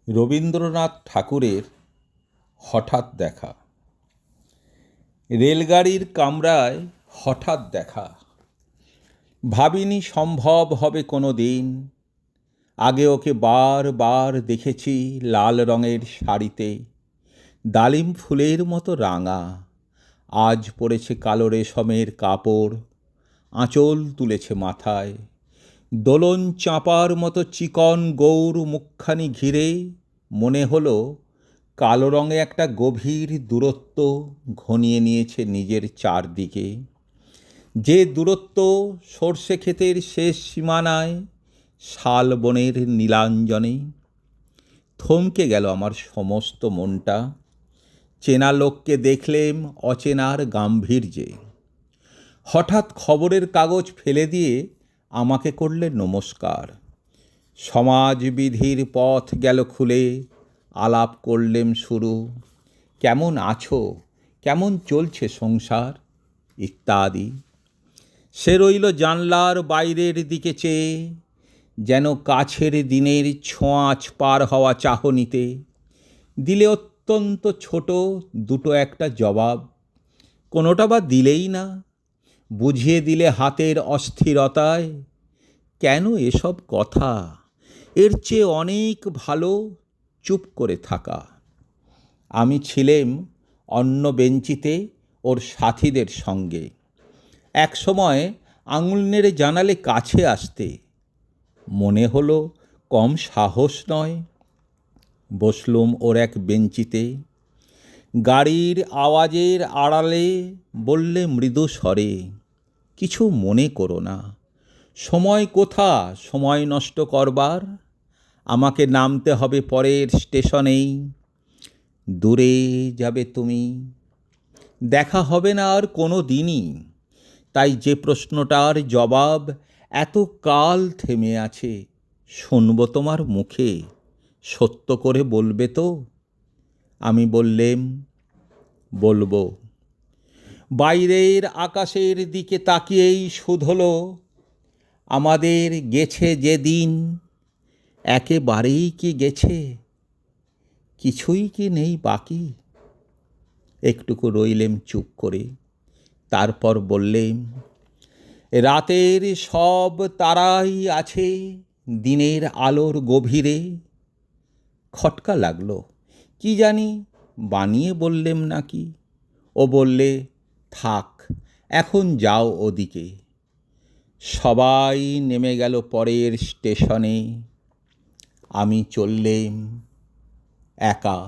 রবীন্দ্রনাথ ঠাকুরের হঠাৎ দেখা। রেলগাড়ির কামরায় হঠাৎ দেখা, ভাবিনি সম্ভব হবে কোনো দিন। আগে ওকে বারবার দেখেছি লাল রঙের শাড়িতে, ডালিম ফুলের মতো রাঙা। আজ পরেছে কালো রেশমের কাপড়, আঁচল তুলেছে মাথায়। দোলন চাঁপার মতো চিকন গৌর মুখখানি ঘিরে মনে হলো কালো রঙে একটা গভীর দূরত্ব ঘনিয়ে নিয়েছে নিজের চারদিকে। যে দূরত্ব সর্ষে ক্ষেতের শেষ সীমানায়, শাল বনের নীলাঞ্জনে। থমকে গেল আমার সমস্ত মনটা। চেনা লোককে দেখলেম অচেনার গাম্ভীর্যে। হঠাৎ খবরের কাগজ ফেলে দিয়ে আমাকে করলে নমস্কার। সমাজবিধির পথ গেল খুলে, আলাপ করলেম শুরু। কেমন আছো, কেমন চলছে সংসার ইত্যাদি। সে রইল জানলার বাইরের দিকে চেয়ে, যেন কাছের দিনের ছোঁয়াচ পার হওয়া চাহনিতে। দিলে অত্যন্ত ছোট দুটো একটা জবাব, কোনোটা বা দিলেই না। বুঝিয়ে দিলে হাতের অস্থিরতায়, কেন এসব কথা, এর চেয়ে অনেক ভালো চুপ করে থাকা। আমি ছিলেম অন্য বেঞ্চিতে ওর সাথীদের সঙ্গে। এক সময় আঙুল নেড়ে জানালে কাছে আসতে, মনে হলো কম সাহস নয়। বসলুম ওর এক বেঞ্চিতে। গাড়ির আওয়াজের আড়ালে বললে মৃদু স্বরে, কিছু মনে করো না। সময় কোথা সময় নষ্ট করবার, আমাকে নামতে হবে পরের স্টেশনেই। দূরে যাবে তুমি, দেখা হবে না আর কোনো দিনই। তাই যে প্রশ্নটার জবাব এত কাল থেমে আছে, শুনব তোমার মুখে, সত্য করে বলবে তো? আমি বললেম, বলবো। বাইরের আকাশের দিকে তাকিয়েই শুধল, আমাদের গেছে যে দিন, একেবারেই কি গেছে, কিছুই কি নেই বাকি? একটুকু রইলেম চুপ করে, তারপর বললেম, রাতের সব তারাই আছে দিনের আলোর গভীরে। খটকা লাগলো, কি জানি বানিয়ে বললেম নাকি। ও বললে, থাক এখন যাও ওদিকে। সবাই নেমে গেল পরের স্টেশনে, আমি চললেম একা।